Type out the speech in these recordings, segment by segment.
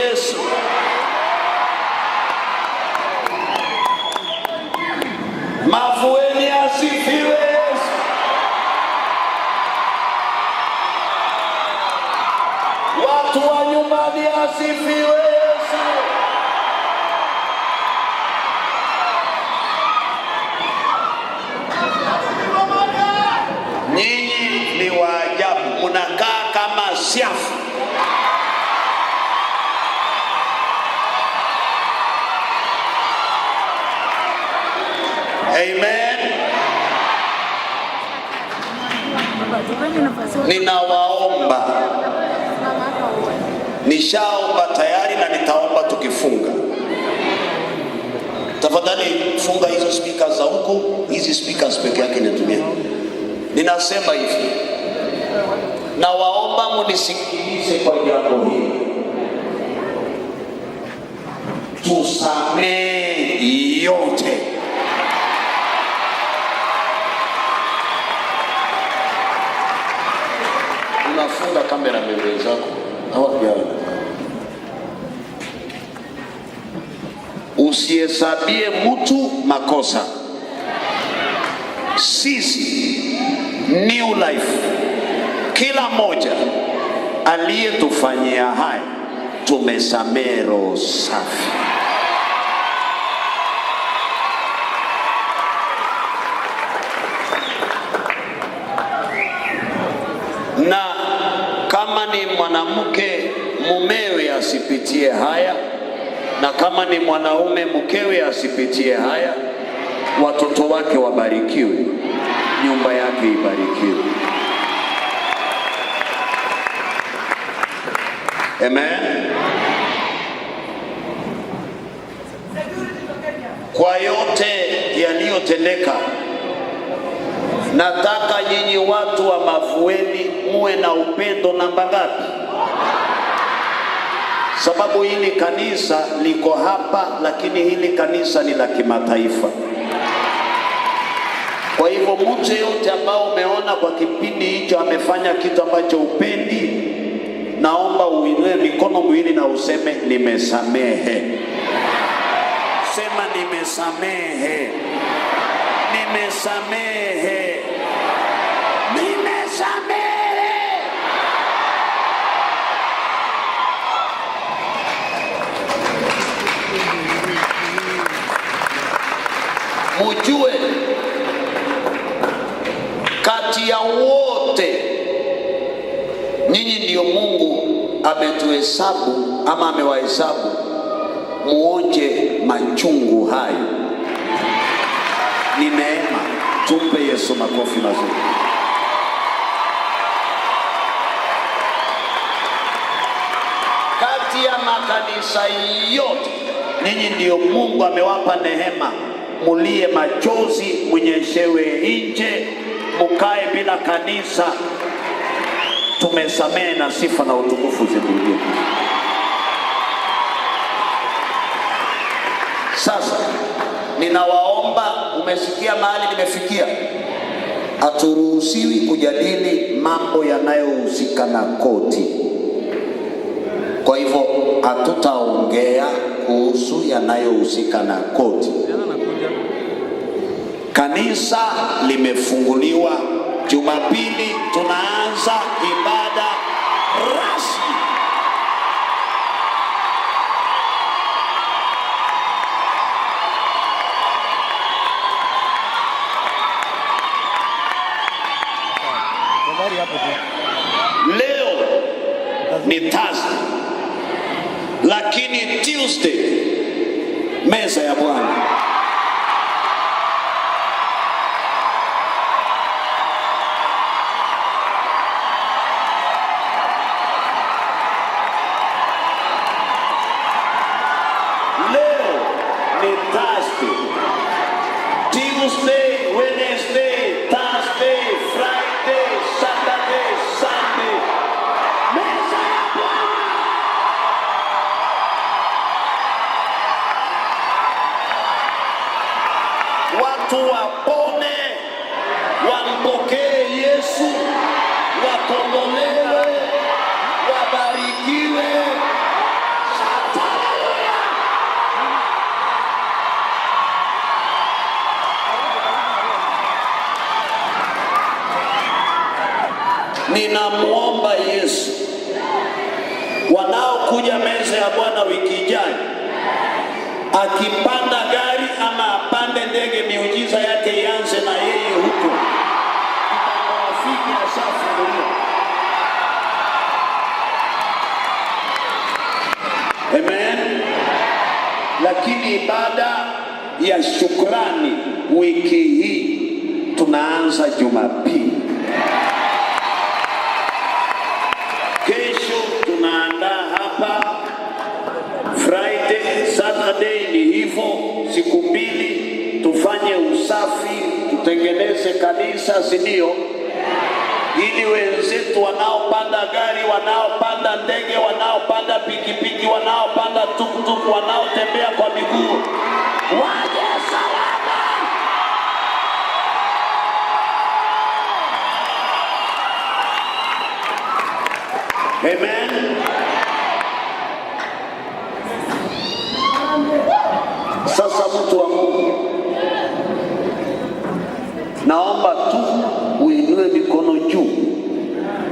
Yesu. Mavueni asifiwe Yesu. Watu wa nyumbani asifiwe Yesu. Nyinyi ni waajabu, mnakaa kama siafu. Amen. Ninawaomba, nishaomba tayari na nitaomba tukifunga. Tafadhali funga hizo speakers za huko, hizi speakers peke yake nitumie. Ninasema hivi, nawaomba munisikilize kwa jambo hili. Tusamehe yote. Unafunga kamera mbele zako. Usihesabie mtu makosa. Sisi New Life, kila moja aliyetufanyia haya tumesamehe roho safi. Na kama ni mwanamke, mumewe asipitie haya, na kama ni mwanaume, mkewe asipitie haya. Watoto wake wabarikiwe, nyumba yake ibarikiwe. Amen. Kwa yote yaliyotendeka, nataka nyinyi watu wa Mavueni muwe na upendo namba ngapi? Sababu hili kanisa liko hapa, lakini hili kanisa ni la kimataifa. Kwa hivyo mtu yote ambao umeona kwa kipindi hicho amefanya kitu ambacho upendi, naomba uinue mikono miwili na useme nimesamehe. Sema nimesamehe. Nimesamehe. Nimesamehe. Mujue kati ya wote nyinyi ndio Mungu ametuhesabu ama amewahesabu muonje machungu hayo. Ni neema. Tumpe Yesu makofi mazuri. Kati ya makanisa yote nyinyi ndio Mungu amewapa neema mulie machozi, mnyeshewe nje, mukae bila kanisa. Tumesamehe na sifa na utukufu zirudie. Sasa ninawaomba, umesikia mahali nimefikia, haturuhusiwi kujadili mambo yanayohusika na koti. Kwa hivyo hatutaongea kuhusu yanayohusika na koti. Kanisa limefunguliwa. Jumapili tunaanza ibada rasmi. Leo ni Thursday, lakini Tuesday meza ya Bwana. Tuesday, Wednesday, Thursday, Friday, Saturday, Sunday. Meza ya Bwana. Watu wapone, wampokee Yesu, wakombolewe, wabarikiwe. Ninamuomba Yesu, wanaokuja meza ya Bwana wiki ijayo, akipanda gari ama apande ndege, miujiza yake ianze na yeye huko. Itakawafiki ashafunguliwa. Amen. Lakini ibada ya shukrani wiki hii tunaanza Jumapili. Kesho tunaandaa hapa, Friday, Saturday ni hivyo, siku mbili tufanye usafi, tutengeneze kanisa, si ndio? Ili wenzetu wanaopanda gari, wanaopanda ndege, wanaopanda pikipiki, wanaopanda tuktuk, wanaotembea kwa miguu waje salama. Amen. Sasa mtu wa Mungu, naomba tu uinue mikono juu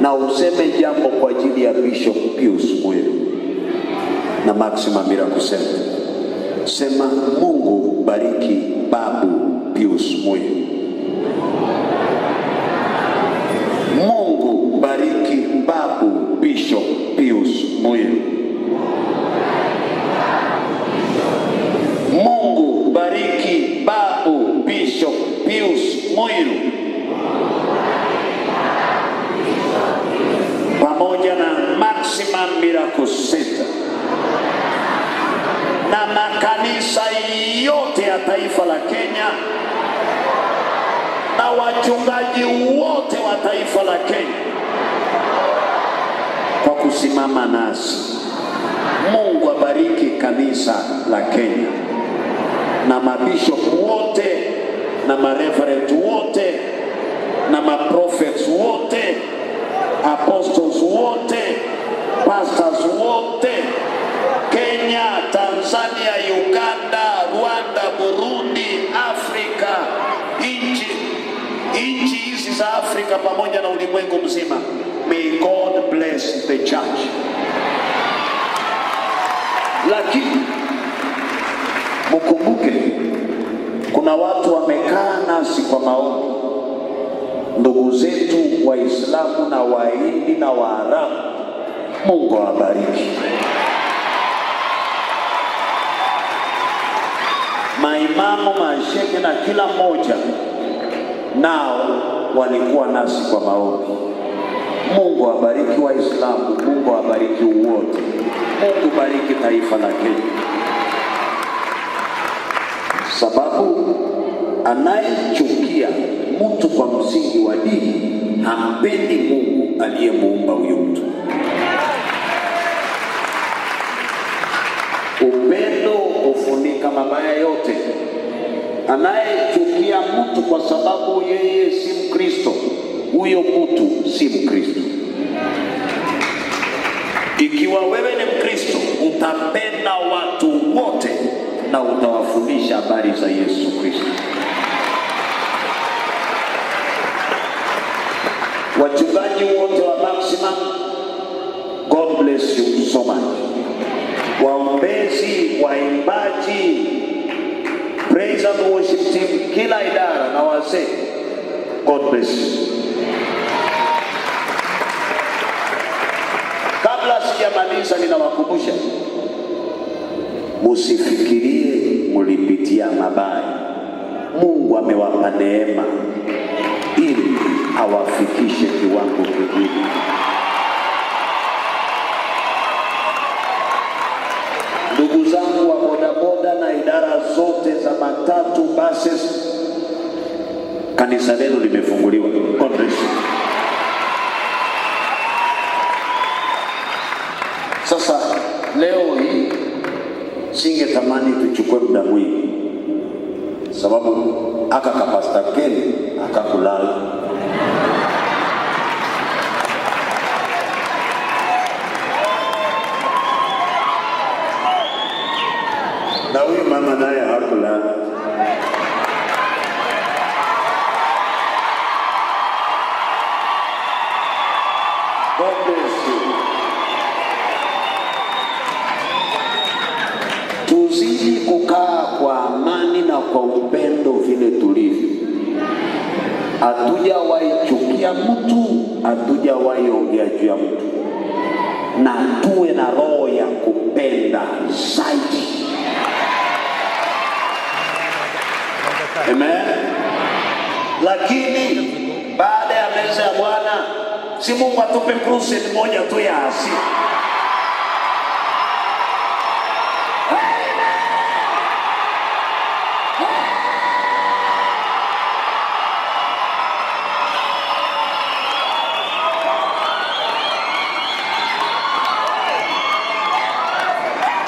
na useme jambo kwa ajili ya Bishop Pius Muyo na Maximum Miracle Center. Sema, Mungu bariki Babu Pius Muyo. Mungu bariki Babu Bishop Pius Muyo. Mungu bariki Babu Bishop Pius Muyo pamoja na Maximum Miracle Center na makanisa yote ya taifa la Kenya na wachungaji wote wa taifa la Kenya kwa kusimama nasi. Mungu abariki kanisa la Kenya na mabishop wote na mareverend wote na maprophets wote, apostles wote, pastors wote, Kenya, Tanzania, Uganda, Rwanda, Burundi, Afrika, nchi hizi za Afrika pamoja na ulimwengu mzima. May God bless the church. Lakini mkumbuke, kuna watu wamekaa nasi kwa maombi, ndugu zetu Waislamu na Wahindi na Waarabu. Mungu awabariki. Maimamu, mashehe na kila mmoja nao walikuwa nasi kwa maombi. Mungu awabariki Waislamu, Mungu awabariki wote. Mungu bariki taifa la Kenya. Sababu anayechukia mtu kwa msingi wa dini hampendi Mungu aliyemuumba huyo mtu. Upendo ufunika mabaya yote. Anayechukia mtu kwa sababu yeye si Mkristo, huyo mtu si Mkristo. Ikiwa wewe ni Mkristo, utapenda watu wote na utawafundisha habari za Yesu Kristo. Wachungaji wote wa Maximum, God bless you so much. Waombezi, waimbaji, praise and worship team, kila idara na wazee, God bless you. Kabla sijamaliza, ninawakumbusha musifikirie mulipitia mabaya. Mungu amewapa neema ili awafikishe kiwango kingine. Ndugu zangu wa bodaboda na idara zote za matatu, buses, kanisa lenu limefunguliwa. God bless you. Sasa leo hii singetamani tuchukue muda mwingi, sababu aka kapasta Keni akakulala. Na huyu mama naye hakulala. kwa upendo vile tulivyo. Hatujawahi chukia mtu, hatujawahi ongea juu ya mtu, na tuwe na roho ya kupenda zaidi. Amen. Lakini baada ya meza ya Bwana, si Mungu atupe crusade moja tu ya hasira.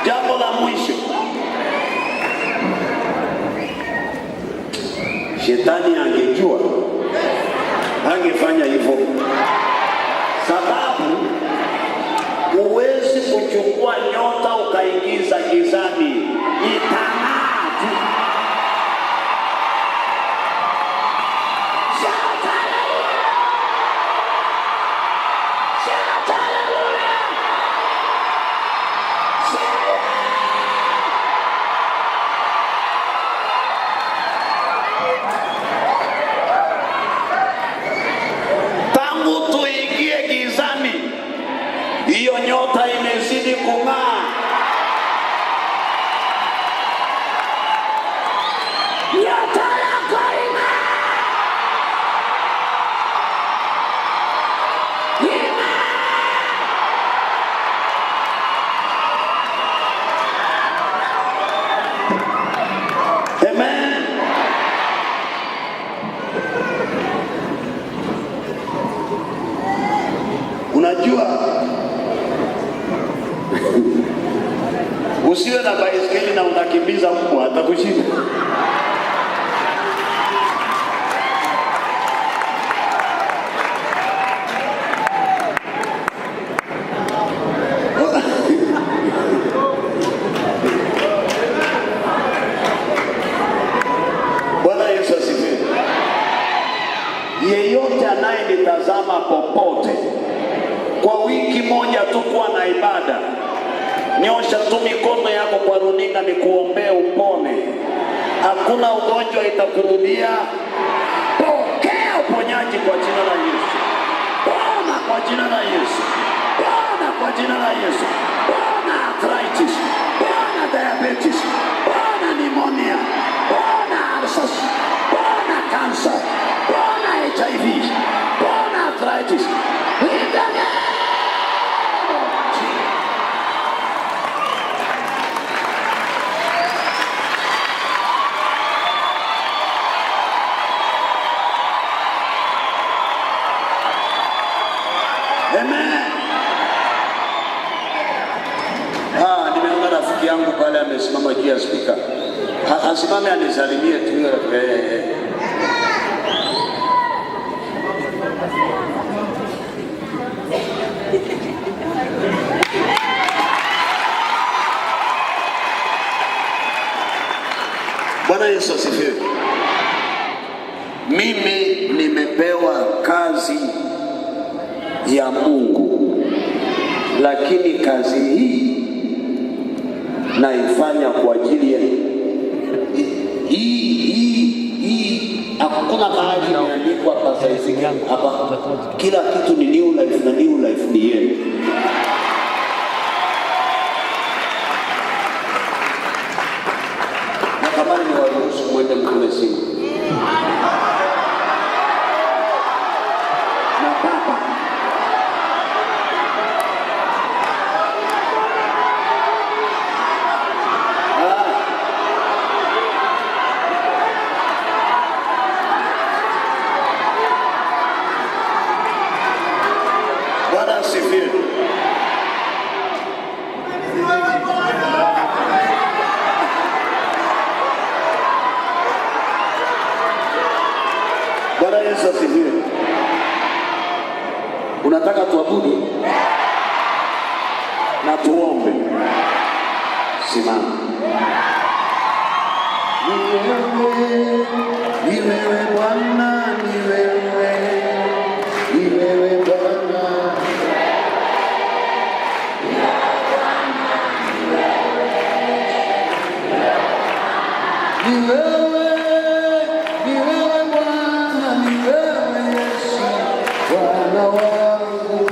Jambo la mwisho, Shetani angejua angefanya hivyo, sababu huwezi kuchukua nyota ukaingiza gizani, itang'aa tu. Hiyo nyota imezidi kung'aa. Nyota yako ing'aa. Amen. Unajua, usiwe na baiskeli na unakimbiza mbwa, atakushinda. Bwana Yesu asifiwe. Yeyote anayenitazama popote, kwa wiki moja tu kuwa na ibada, nyosha tu mikono yako kwa runinga nikuombee upone. Hakuna ugonjwa itakurudia. Pokea uponyaji kwa jina la Yesu. Pona kwa jina la Yesu. Pona kwa jina la Yesu. Pona arthritis. Pona diabetes. Pona pneumonia. Pona ulcers. Pona cancer. Pona HIV. Pona arthritis. Amen. Nimeona rafiki yangu pale amesimama juu ya spika. Asimame anisalimie tu yule rafiki. Bwana Yesu asifiwe. Mimi nimepewa kazi ya Mungu, lakini kazi hii naifanya kwa ajili ya hii. Hakuna mahali imeandikwa pasa Ezekiel hapa. Kila kitu ni new life, na new life ni yeye. Na kama ni waruhusu mwende mkule simu. Bwana asifiwe. Bwana Yesu asifiwe. Unataka tuabudu na tuombe? Simama. Ni wewe Bwana, ni wewe, ni wewe Bwana. Ni wewe Bwana wangu